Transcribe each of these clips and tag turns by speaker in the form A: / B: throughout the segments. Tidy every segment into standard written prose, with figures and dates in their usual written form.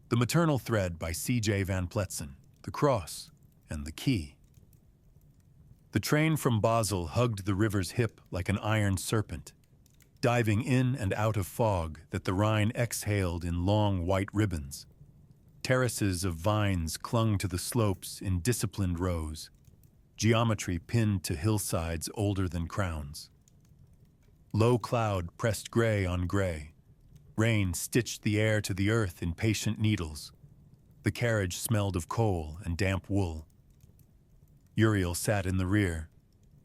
A: The Maternal Thread by C.J. Van Pletsen, The Cross, and the Key. The train from Basel hugged the river's hip like an iron serpent, diving in and out of fog that the Rhine exhaled in long white ribbons. Terraces of vines clung to the slopes in disciplined rows, geometry pinned to hillsides older than crowns. Low cloud pressed gray on gray. Rain stitched the air to the earth in patient needles. The carriage smelled of coal and damp wool. Uri'el sat in the rear,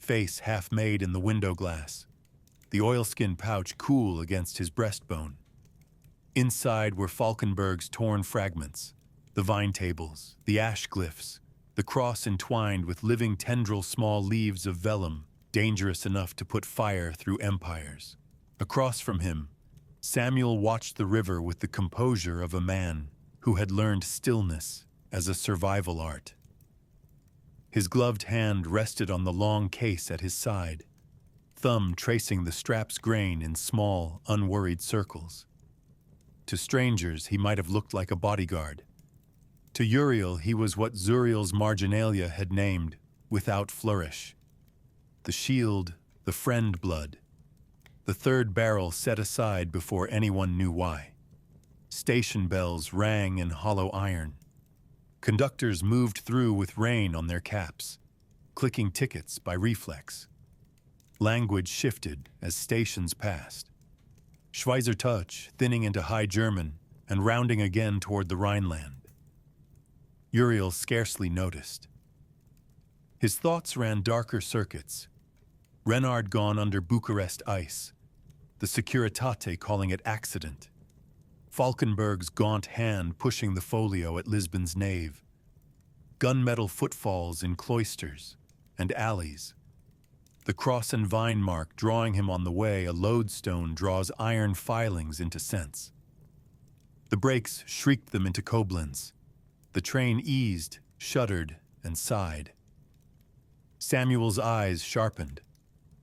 A: face half made in the window glass, the oilskin pouch cool against his breastbone. Inside were Falkenberg's torn fragments, the vine tables, the ash glyphs, the cross entwined with living tendril small leaves of vellum, dangerous enough to put fire through empires. Across from him, Samuel watched the river with the composure of a man who had learned stillness as a survival art. His gloved hand rested on the long case at his side, thumb tracing the strap's grain in small, unworried circles. To strangers, he might have looked like a bodyguard. To Uri'el, he was what Zuriel's marginalia had named, without flourish. The shield, the friend blood. The third barrel set aside before anyone knew why. Station bells rang in hollow iron. Conductors moved through with rain on their caps, clicking tickets by reflex. Language shifted as stations passed. Schweizerdeutsch thinning into High German and rounding again toward the Rhineland. Uri'el scarcely noticed. His thoughts ran darker circuits. Renard gone under Bucharest ice, the Securitate calling it accident. Falkenberg's gaunt hand pushing the folio at Lisbon's nave. Gunmetal footfalls in cloisters and alleys. The cross and vine mark drawing him on the way a lodestone draws iron filings into sense. The brakes shrieked them into Koblenz. The train eased, shuddered, and sighed. Samuel's eyes sharpened.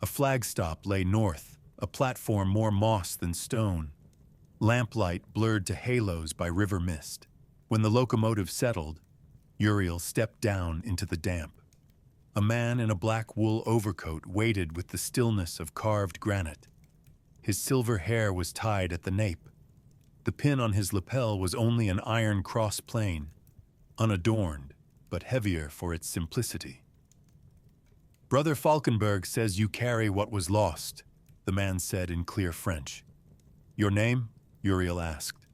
A: A flagstop lay north, a platform more moss than stone. Lamplight blurred to halos by river mist. When the locomotive settled, Uri'el stepped down into the damp. A man in a black wool overcoat waited with the stillness of carved granite. His silver hair was tied at the nape. The pin on his lapel was only an iron cross plain, unadorned, but heavier for its simplicity. "Brother Falkenberg says you carry what was lost," the man said in clear French. "Your name?" Uri'el asked.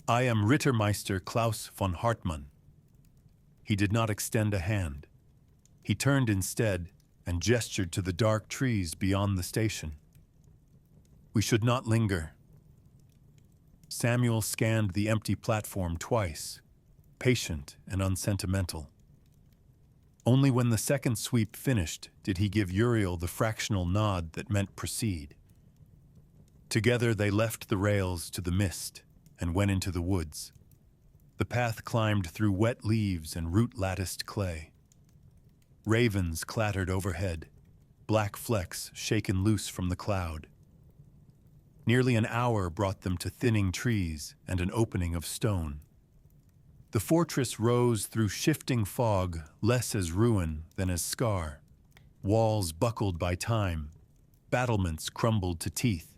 A: "I am Rittermeister Klaus von Hartmann." He did not extend a hand. He turned instead and gestured to the dark trees beyond the station. "We should not linger." Samuel scanned the empty platform twice, patient and unsentimental. Only when the second sweep finished did he give Uri'el the fractional nod that meant proceed. Together they left the rails to the mist and went into the woods. The path climbed through wet leaves and root-latticed clay. Ravens clattered overhead, black flecks shaken loose from the cloud. Nearly an hour brought them to thinning trees and an opening of stone. The fortress rose through shifting fog, less as ruin than as scar. Walls buckled by time, battlements crumbled to teeth.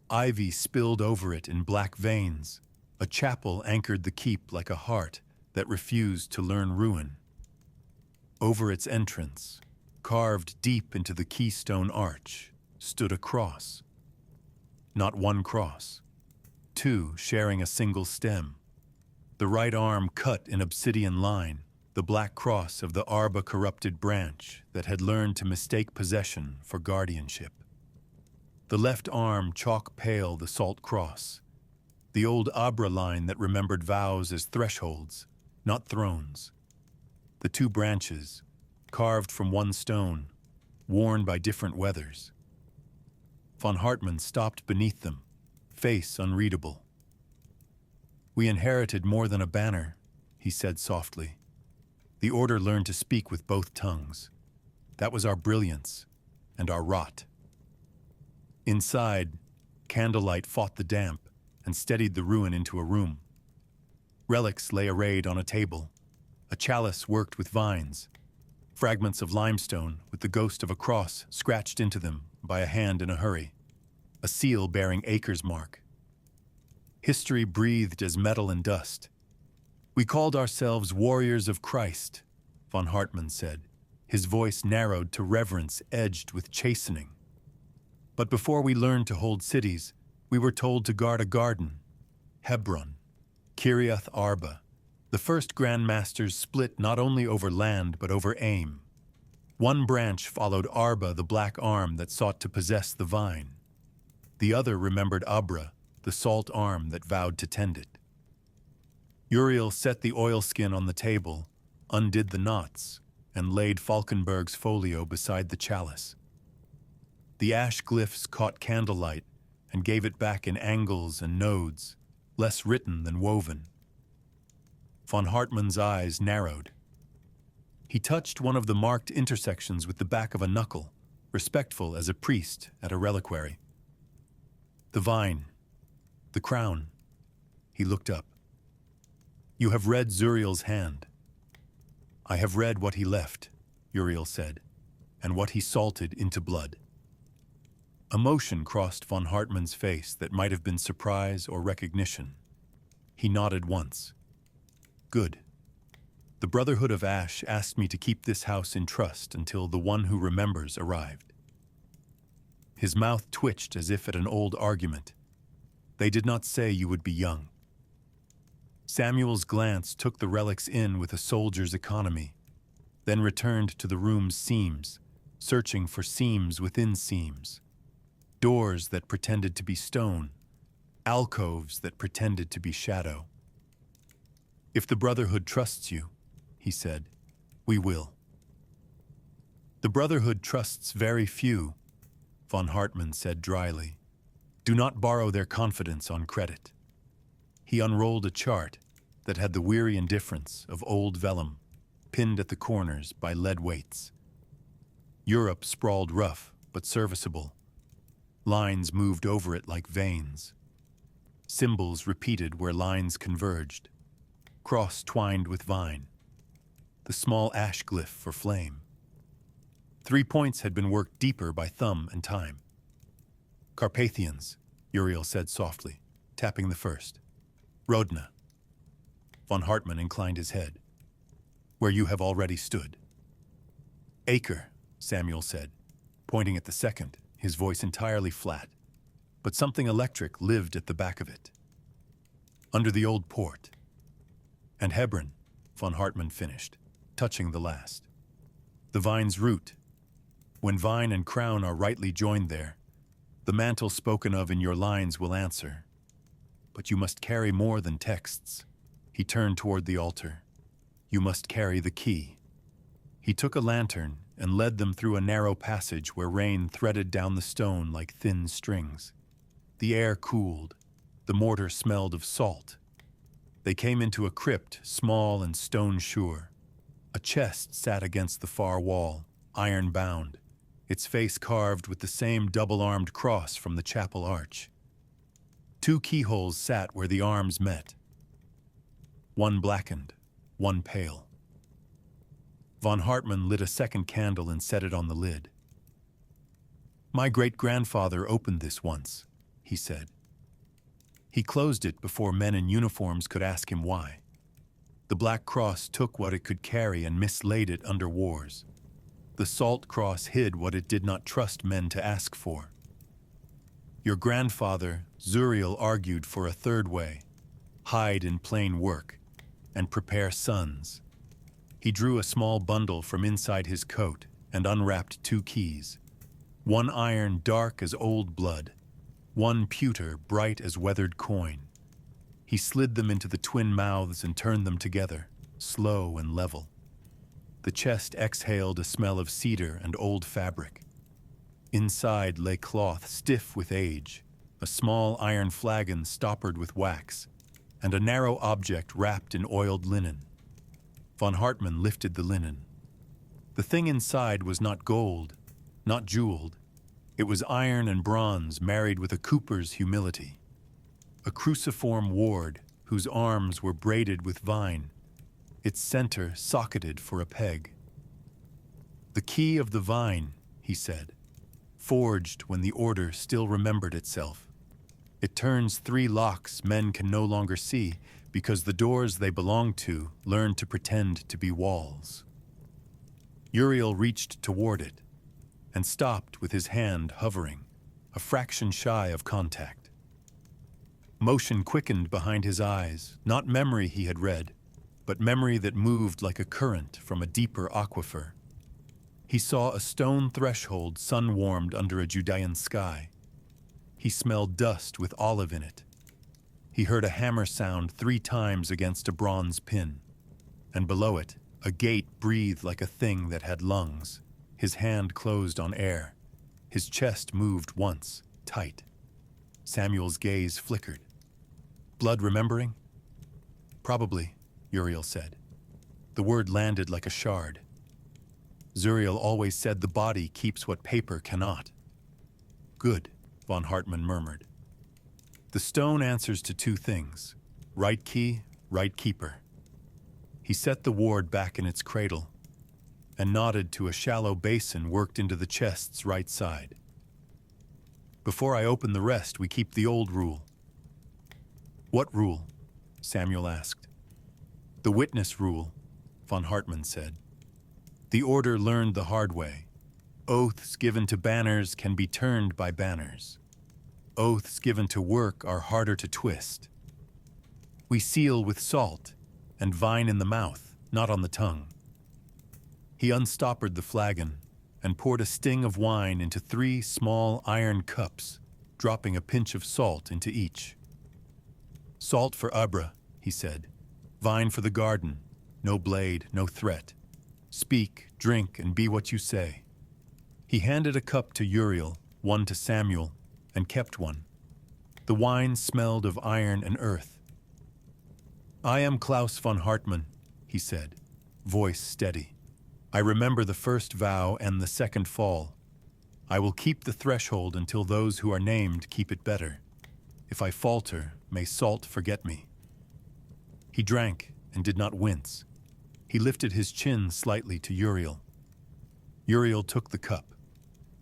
A: Ivy spilled over it in black veins. A chapel anchored the keep like a heart that refused to learn ruin. Over its entrance, carved deep into the keystone arch, stood a cross. Not one cross, two sharing a single stem. The right arm cut in obsidian line, the black cross of the Arba-corrupted branch that had learned to mistake possession for guardianship. The left arm chalk pale the salt cross, the old Abra line that remembered vows as thresholds, not thrones. The two branches, carved from one stone, worn by different weathers. Von Hartmann stopped beneath them, face unreadable. "We inherited more than a banner," he said softly. "The order learned to speak with both tongues. That was our brilliance and our rot." Inside, candlelight fought the damp and steadied the ruin into a room. Relics lay arrayed on a table, a chalice worked with vines, fragments of limestone with the ghost of a cross scratched into them by a hand in a hurry, a seal bearing Acre's mark. History breathed as metal and dust. We called ourselves warriors of Christ, von Hartmann said, his voice narrowed to reverence edged with chastening. But before we learned to hold cities, we were told to guard a garden, Hebron, Kiriath Arba. The first Grand Masters split not only over land but over aim. One branch followed Arba, the black arm that sought to possess the vine. The other remembered Abra, the salt arm that vowed to tend it. Uri'el set the oilskin on the table, undid the knots, and laid Falkenberg's folio beside the chalice. The ash glyphs caught candlelight and gave it back in angles and nodes, less written than woven. Von Hartmann's eyes narrowed. He touched one of the marked intersections with the back of a knuckle, respectful as a priest at a reliquary. The vine, the crown. He looked up. You have read Zuriel's hand. I have read what he left, Uri'el said, and what he salted into blood. Emotion crossed von Hartmann's face that might have been surprise or recognition. He nodded once. Good. The Brotherhood of Ash asked me to keep this house in trust until the one who remembers arrived. His mouth twitched as if at an old argument. They did not say you would be young. Samuel's glance took the relics in with a soldier's economy, then returned to the room's seams, searching for seams within seams. Doors that pretended to be stone, alcoves that pretended to be shadow. If the Brotherhood trusts you, he said, we will. The Brotherhood trusts very few, von Hartmann said dryly. Do not borrow their confidence on credit. He unrolled a chart that had the weary indifference of old vellum, pinned at the corners by lead weights. Europe sprawled rough but serviceable. Lines moved over it like veins. Symbols repeated where lines converged. Cross twined with vine. The small ash glyph for flame. 3 points had been worked deeper by thumb and time. Carpathians, Uri'el said softly, tapping the first. Rodna. Von Hartmann inclined his head. Where you have already stood. Acre, Samuel said, pointing at the second, his voice entirely flat, but something electric lived at the back of it. Under the old port. And Hebron, von Hartmann finished, touching the last. The vine's root. When vine and crown are rightly joined there, the mantle spoken of in your lines will answer. But you must carry more than texts. He turned toward the altar. You must carry the key. He took a lantern and led them through a narrow passage where rain threaded down the stone like thin strings. The air cooled. The mortar smelled of salt. They came into a crypt, small and stone-sure. A chest sat against the far wall, iron-bound, its face carved with the same double-armed cross from the chapel arch. 2 keyholes sat where the arms met. One blackened, one pale. Von Hartmann lit a second candle and set it on the lid. My great-grandfather opened this once, he said. He closed it before men in uniforms could ask him why. The Black Cross took what it could carry and mislaid it under wars. The Salt Cross hid what it did not trust men to ask for. Your grandfather, Zuriel, argued for a third way, hide in plain work, and prepare sons. He drew a small bundle from inside his coat and unwrapped 2 keys. One iron dark as old blood, one pewter bright as weathered coin. He slid them into the twin mouths and turned them together, slow and level. The chest exhaled a smell of cedar and old fabric. Inside lay cloth stiff with age, a small iron flagon stoppered with wax, and a narrow object wrapped in oiled linen. Von Hartmann lifted the linen. The thing inside was not gold, not jeweled. It was iron and bronze married with a cooper's humility. A cruciform ward whose arms were braided with vine, its center socketed for a peg. "The key of the vine," he said, "forged when the order still remembered itself. It turns 3 locks men can no longer see because the doors they belong to learn to pretend to be walls." Uri'el reached toward it and stopped with his hand hovering, a fraction shy of contact. Motion quickened behind his eyes, not memory he had read, but memory that moved like a current from a deeper aquifer. He saw a stone threshold sun-warmed under a Judean sky. He smelled dust with olive in it. He heard a hammer sound 3 times against a bronze pin, and below it, a gate breathed like a thing that had lungs. His hand closed on air. His chest moved once, tight. Samuel's gaze flickered. "Blood remembering?" "Probably," Uri'el said. The word landed like a shard. Zuriel always said the body keeps what paper cannot. "Good," von Hartmann murmured. "The stone answers to 2 things, right key, right keeper." He set the ward back in its cradle and nodded to a shallow basin worked into the chest's right side. "Before I open the rest, we keep the old rule." "What rule?" Samuel asked. "The witness rule," von Hartmann said. "The order learned the hard way. Oaths given to banners can be turned by banners. Oaths given to work are harder to twist. We seal with salt and vine in the mouth, not on the tongue." He unstoppered the flagon and poured a sting of wine into 3 small iron cups, dropping a pinch of salt into each. "Salt for Abra," he said. "Vine for the garden. No blade, no threat. Speak, drink, and be what you say." He handed a cup to Uri'el, one to Samuel, and kept one. The wine smelled of iron and earth. "I am Klaus von Hartmann," he said, voice steady. "I remember the first vow and the second fall. I will keep the threshold until those who are named keep it better. If I falter, may salt forget me." He drank and did not wince. He lifted his chin slightly to Uri'el. Uri'el took the cup.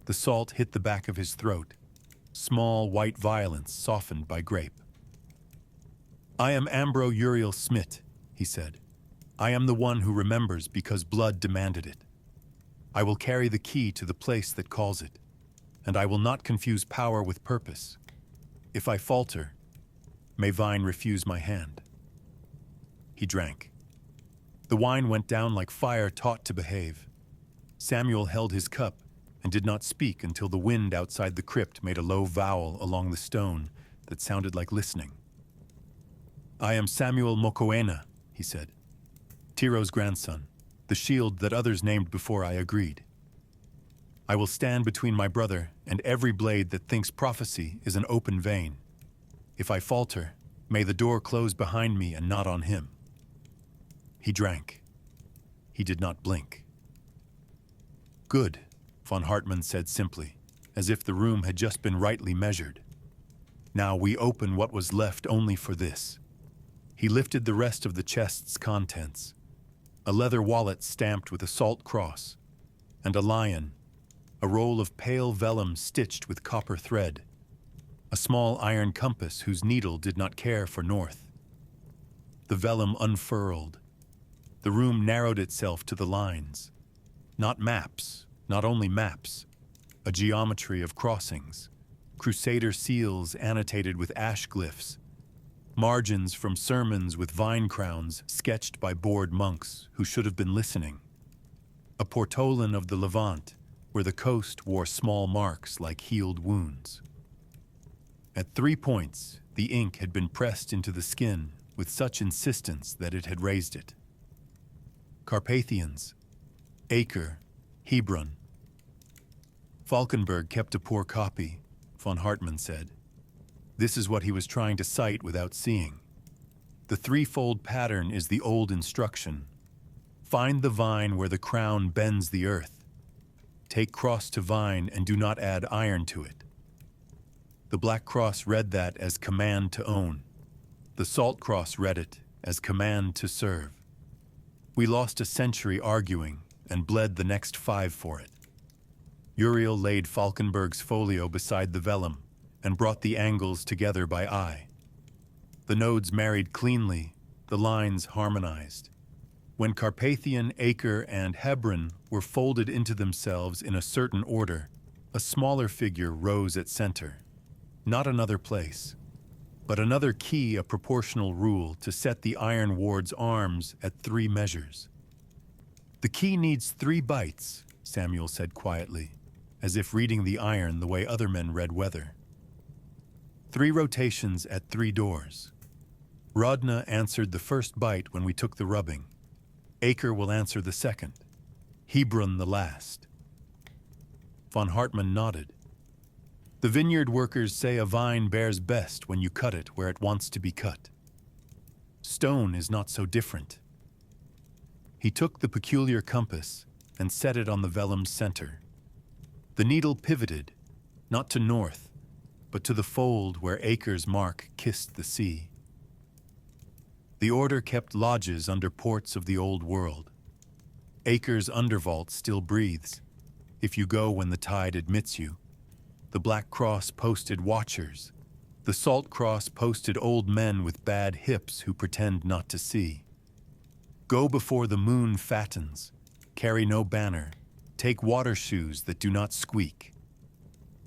A: The salt hit the back of his throat. Small white violets softened by grape. "I am Ambro Uri'el Smit," he said. "I am the one who remembers because blood demanded it. I will carry the key to the place that calls it, and I will not confuse power with purpose. If I falter, may Vine refuse my hand." He drank. The wine went down like fire taught to behave. Samuel held his cup and did not speak until the wind outside the crypt made a low vowel along the stone that sounded like listening. "I am Samuel Mokoena," he said. "Tiro's grandson, the shield that others named before I agreed. I will stand between my brother and every blade that thinks prophecy is an open vein. If I falter, may the door close behind me and not on him." He drank. He did not blink. "Good," von Hartmann said simply, as if the room had just been rightly measured. "Now we open what was left only for this." He lifted the rest of the chest's contents. A leather wallet stamped with a salt cross, and a lion, a roll of pale vellum stitched with copper thread, a small iron compass whose needle did not care for north. The vellum unfurled. The room narrowed itself to the lines. Not maps, not only maps, a geometry of crossings, crusader seals annotated with ash glyphs, margins from sermons with vine crowns sketched by bored monks who should have been listening, a portolan of the Levant where the coast wore small marks like healed wounds. At 3 points, the ink had been pressed into the skin with such insistence that it had raised it. Carpathians, Acre, Hebron. Falkenberg kept a poor copy, von Hartmann said. This is what he was trying to cite without seeing. The 3-fold pattern is the old instruction. Find the vine where the crown bends the earth. Take cross to vine and do not add iron to it. The Black Cross read that as command to own. The Salt Cross read it as command to serve. We lost a century arguing and bled the next 5 for it. Uri'el laid Falkenberg's folio beside the vellum and brought the angles together by eye. The nodes married cleanly, the lines harmonized. When Carpathian, Acre, and Hebron were folded into themselves in a certain order, a smaller figure rose at center. Not another place, but another key, a proportional rule to set the iron ward's arms at 3 measures. The key needs 3 bites, Samuel said quietly, as if reading the iron the way other men read weather. 3 rotations at 3 doors. Rodna answered the first bite when we took the rubbing. Acre will answer the second. Hebron the last. Von Hartmann nodded. The vineyard workers say a vine bears best when you cut it where it wants to be cut. Stone is not so different. He took the peculiar compass and set it on the vellum's center. The needle pivoted, not to north, but to the fold where Acre's mark kissed the sea. The order kept lodges under ports of the old world. Acre's undervault still breathes, if you go when the tide admits you. The Black Cross posted watchers. The Salt Cross posted old men with bad hips who pretend not to see. Go before the moon fattens. Carry no banner. Take water shoes that do not squeak.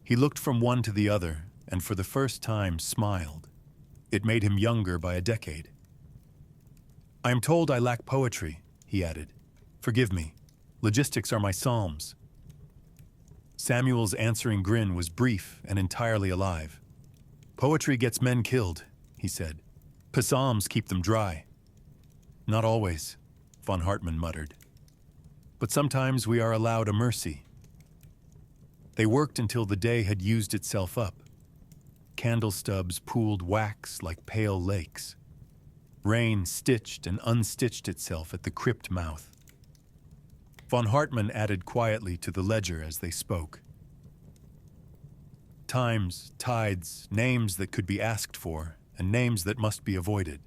A: He looked from one to the other and for the first time smiled. It made him younger by a decade. I am told I lack poetry, he added. Forgive me. Logistics are my psalms. Samuel's answering grin was brief and entirely alive. Poetry gets men killed, he said. Psalms keep them dry. Not always, von Hartmann muttered. But sometimes we are allowed a mercy. They worked until the day had used itself up. Candle stubs pooled wax like pale lakes. Rain stitched and unstitched itself at the crypt mouth. Von Hartmann added quietly to the ledger as they spoke. Times, tides, names that could be asked for, and names that must be avoided.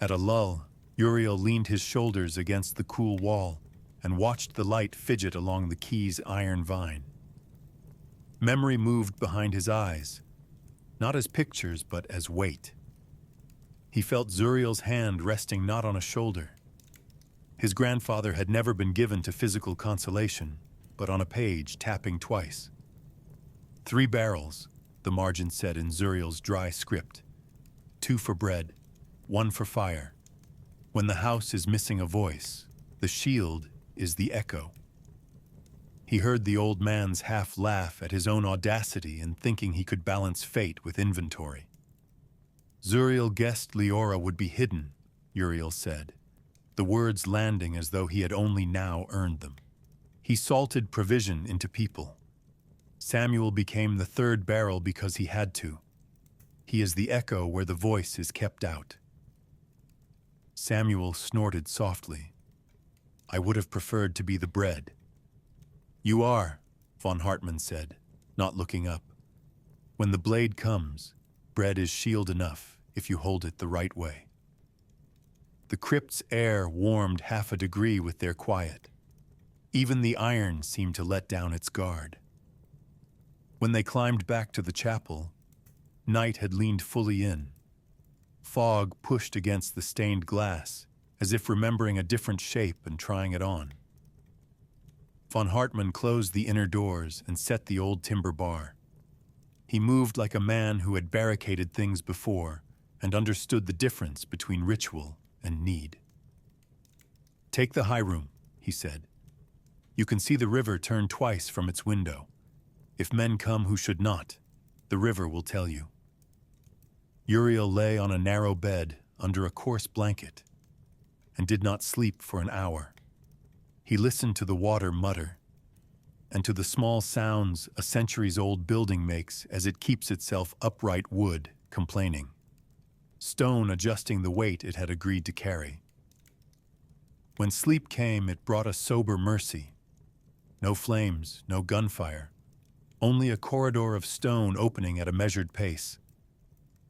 A: At a lull, Uri'el leaned his shoulders against the cool wall and watched the light fidget along the key's iron vine. Memory moved behind his eyes, not as pictures but as weight. He felt Zuriel's hand resting not on a shoulder. His grandfather had never been given to physical consolation, but on a page tapping twice. 3 barrels, the margin said in Zuriel's dry script. 2 for bread, 1 for fire. When the house is missing a voice, the shield is the echo. He heard the old man's half laugh at his own audacity in thinking he could balance fate with inventory. Zuriel guessed Leora would be hidden, Uri'el said, the words landing as though he had only now earned them. He salted provision into people. Samuel became the 3rd barrel because he had to. He is the echo where the voice is kept out. Samuel snorted softly. I would have preferred to be the bread. You are, von Hartmann said, not looking up. When the blade comes, bread is shield enough if you hold it the right way. The crypt's air warmed half a degree with their quiet. Even the iron seemed to let down its guard. When they climbed back to the chapel, night had leaned fully in. Fog pushed against the stained glass, as if remembering a different shape and trying it on. Von Hartmann closed the inner doors and set the old timber bar. He moved like a man who had barricaded things before and understood the difference between ritual and need. Take the high room, he said. You can see the river turn twice from its window. If men come who should not, the river will tell you. Uri'el lay on a narrow bed under a coarse blanket and did not sleep for an hour. He listened to the water mutter and to the small sounds a centuries-old building makes as it keeps itself upright wood, complaining. Stone adjusting the weight it had agreed to carry. When sleep came, it brought a sober mercy. No flames, no gunfire, only a corridor of stone opening at a measured pace.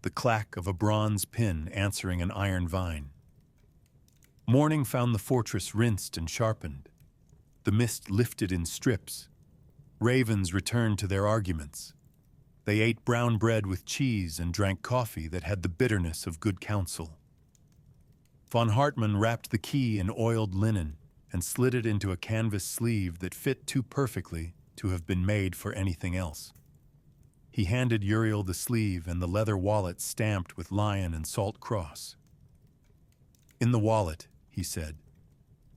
A: the clack of a bronze pin answering an iron vine. Morning found the fortress rinsed and sharpened. The mist lifted in strips. Ravens returned to their arguments. They ate brown bread with cheese and drank coffee that had the bitterness of good counsel. Von Hartmann wrapped the key in oiled linen and slid it into a canvas sleeve that fit too perfectly to have been made for anything else. He handed Uri'el the sleeve and the leather wallet stamped with lion and salt cross. "In the wallet," he said,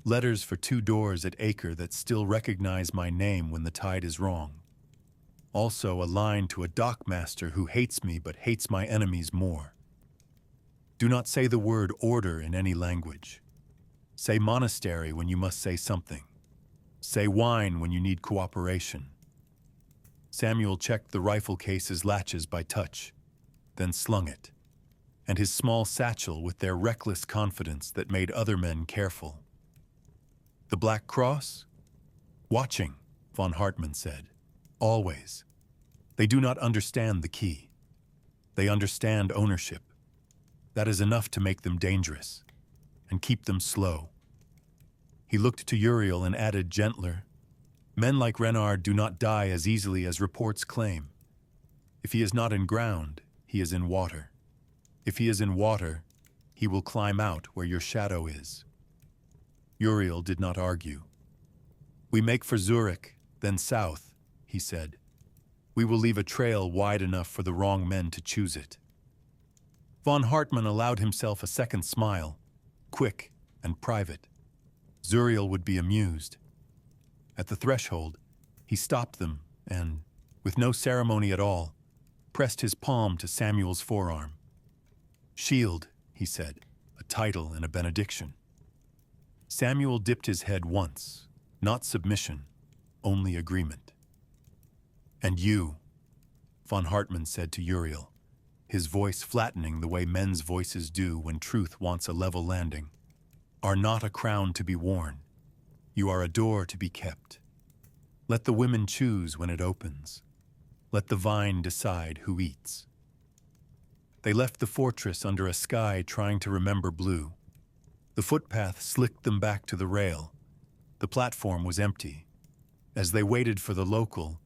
A: "letters for 2 doors at Acre that still recognize my name when the tide is wrong. Also a line to a dockmaster who hates me but hates my enemies more. Do not say the word order in any language. Say monastery when you must say something. Say wine when you need cooperation." Samuel checked the rifle case's latches by touch, then slung it, and his small satchel with their reckless confidence that made other men careful. "The Black Cross?" "Watching," von Hartmann said. "Always. They do not understand the key. They understand ownership. That is enough to make them dangerous and keep them slow." He looked to Uri'el and added gentler, "Men like Renard do not die as easily as reports claim. If he is not in ground, he is in water. If he is in water, he will climb out where your shadow is." Uri'el did not argue. "We make for Zurich, then south," he said. "We will leave a trail wide enough for the wrong men to choose it." Von Hartmann allowed himself a second smile, quick and private. Zuriel would be amused. At the threshold, he stopped them and, with no ceremony at all, pressed his palm to Samuel's forearm. "Shield," he said, a title and a benediction. Samuel dipped his head once, not submission, only agreement. "And you," von Hartmann said to Uri'el, his voice flattening the way men's voices do when truth wants a level landing, "are not a crown to be worn. You are a door to be kept. Let the women choose when it opens. Let the vine decide who eats." They left the fortress under a sky trying to remember blue. The footpath slicked them back to the rail. The platform was empty. As they waited for the local,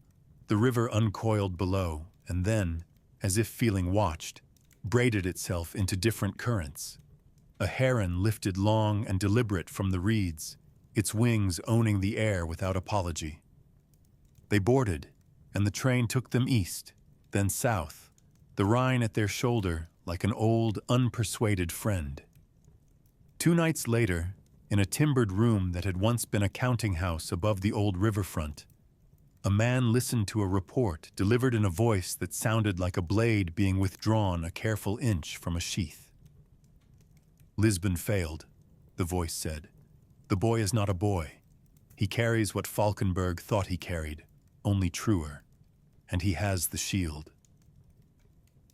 A: the river uncoiled below and then, as if feeling watched, braided itself into different currents. A heron lifted long and deliberate from the reeds, its wings owning the air without apology. They boarded, and the train took them east, then south, the Rhine at their shoulder like an old, unpersuaded friend. 2 nights later, in a timbered room that had once been a counting house above the old riverfront, a man listened to a report delivered in a voice that sounded like a blade being withdrawn a careful inch from a sheath. "Lisbon failed," the voice said. "The boy is not a boy. He carries what Falkenberg thought he carried, only truer, and he has the shield."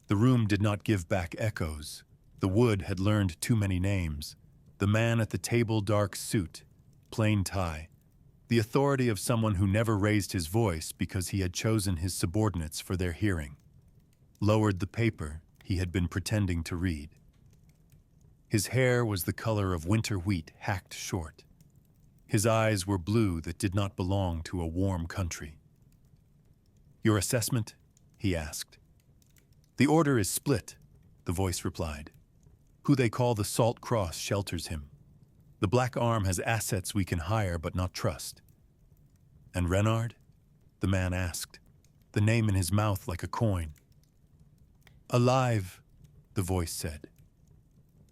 A: The room did not give back echoes. The wood had learned too many names. The man at the table, dark suit, plain tie, the authority of someone who never raised his voice because he had chosen his subordinates for their hearing, lowered the paper he had been pretending to read. His hair was the color of winter wheat hacked short. His eyes were blue that did not belong to a warm country. "Your assessment?" he asked. "The order is split," the voice replied. "Who they call the Salt Cross shelters him. The Black Arm has assets we can hire but not trust." "And Renard?" the man asked, the name in his mouth like a coin. "Alive," the voice said.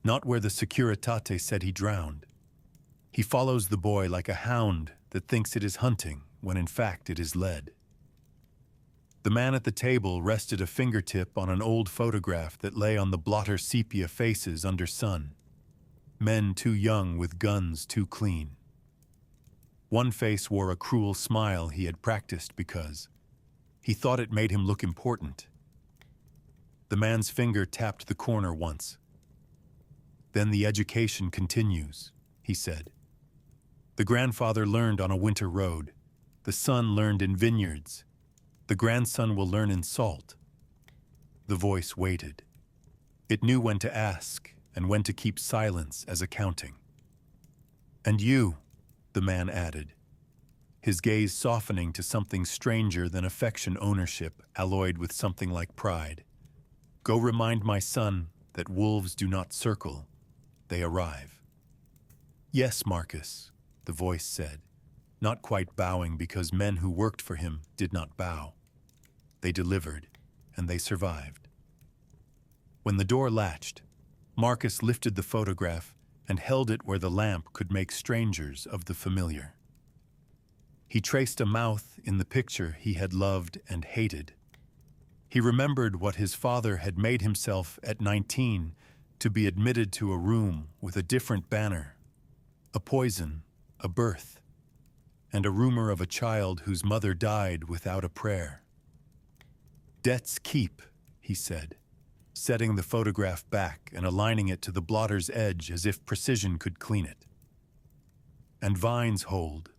A: "Not where the Securitate said he drowned. He follows the boy like a hound that thinks it is hunting when in fact it is led." The man at the table rested a fingertip on an old photograph that lay on the blotter sepia faces under sun. Men too young with guns too clean. One face wore a cruel smile he had practiced because he thought it made him look important. The man's finger tapped the corner once. "Then the education continues," he said. "The grandfather learned on a winter road. The son learned in vineyards. The grandson will learn in salt." The voice waited. It knew when to ask and when to keep silence as accounting. "And you," the man added, his gaze softening to something stranger than affection ownership alloyed with something like pride. "Go remind my son that wolves do not circle, they arrive." "Yes, Marcus," the voice said, not quite bowing because men who worked for him did not bow. They delivered, and they survived. When the door latched, Marcus lifted the photograph and held it where the lamp could make strangers of the familiar. He traced a mouth in the picture he had loved and hated. He remembered what his father had made himself at 19 to be admitted to a room with a different banner, a poison, a birth, and a rumor of a child whose mother died without a prayer. "Debts keep," he said, setting the photograph back and aligning it to the blotter's edge as if precision could clean it. "And vines hold."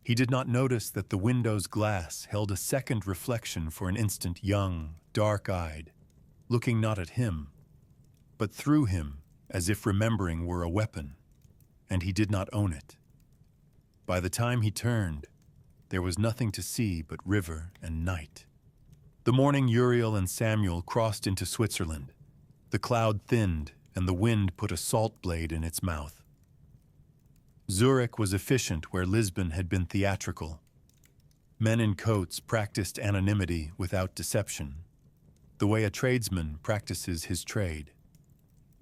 A: He did not notice that the window's glass held a second reflection for an instant, young, dark-eyed, looking not at him, but through him as if remembering were a weapon, and he did not own it. By the time he turned, there was nothing to see but river and night. The morning Uri'el and Samuel crossed into Switzerland. The cloud thinned, and the wind put a salt blade in its mouth. Zurich was efficient where Lisbon had been theatrical. Men in coats practiced anonymity without deception, the way a tradesman practices his trade.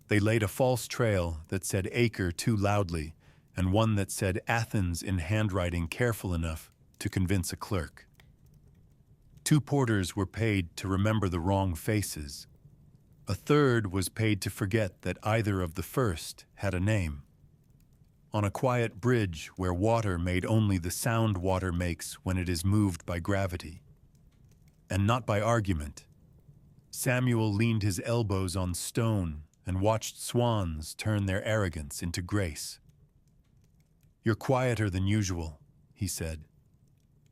A: They laid a false trail that said Acre too loudly, and one that said Athens in handwriting careful enough to convince a clerk. 2 porters were paid to remember the wrong faces. A third was paid to forget that either of the first had a name. On a quiet bridge where water made only the sound water makes when it is moved by gravity, and not by argument, Samuel leaned his elbows on stone and watched swans turn their arrogance into grace. "You're quieter than usual," he said.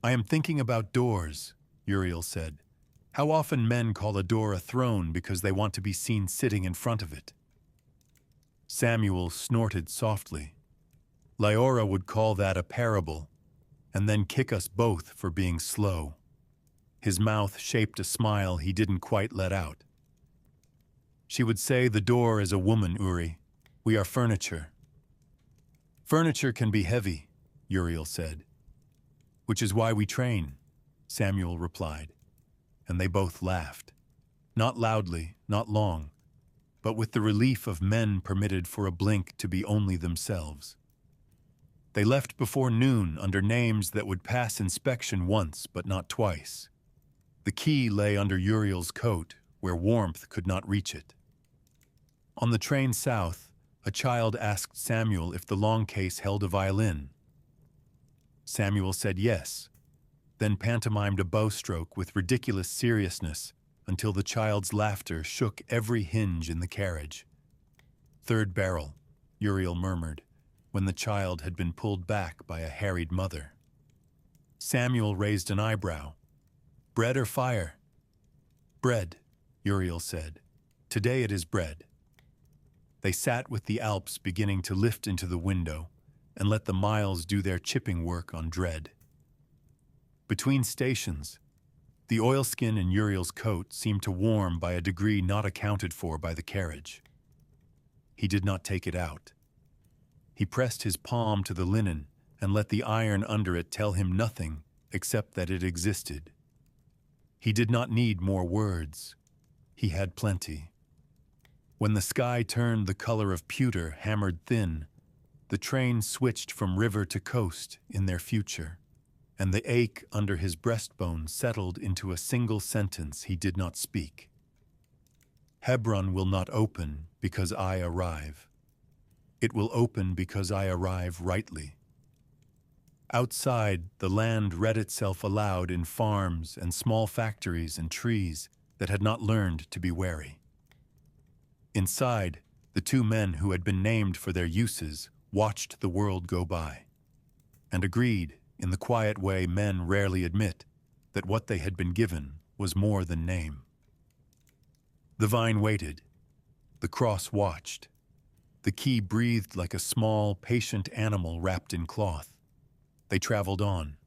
A: "I am thinking about doors," Uri'el said. "How often men call a door a throne because they want to be seen sitting in front of it." Samuel snorted softly. "Lyora would call that a parable, and then kick us both for being slow." His mouth shaped a smile he didn't quite let out. "She would say the door is a woman, Uri. We are furniture." "Furniture can be heavy," Uri'el said. "Which is why we train," Samuel replied, and they both laughed. Not loudly, not long, but with the relief of men permitted for a blink to be only themselves. They left before noon under names that would pass inspection once but not twice. The key lay under Uriel's coat, where warmth could not reach it. On the train south, a child asked Samuel if the long case held a violin. Samuel said yes, then pantomimed a bowstroke with ridiculous seriousness until the child's laughter shook every hinge in the carriage. "Third barrel," Uriel murmured, when the child had been pulled back by a harried mother. Samuel raised an eyebrow. "Bread or fire?" "Bread," Uriel said. "Today it is bread." They sat with the Alps beginning to lift into the window and let the miles do their chipping work on dread. Between stations, the oilskin in Uriel's coat seemed to warm by a degree not accounted for by the carriage. He did not take it out. He pressed his palm to the linen and let the iron under it tell him nothing except that it existed. He did not need more words. He had plenty. When the sky turned the color of pewter hammered thin, the train switched from river to coast in their future, and the ache under his breastbone settled into a single sentence he did not speak. "Hebron will not open because I arrive. It will open because I arrive rightly." Outside, the land read itself aloud in farms and small factories and trees that had not learned to be wary. Inside, the 2 men who had been named for their uses watched the world go by, and agreed, in the quiet way men rarely admit, that what they had been given was more than name. The vine waited, The cross watched. The key breathed like a small, patient animal wrapped in cloth. They traveled on,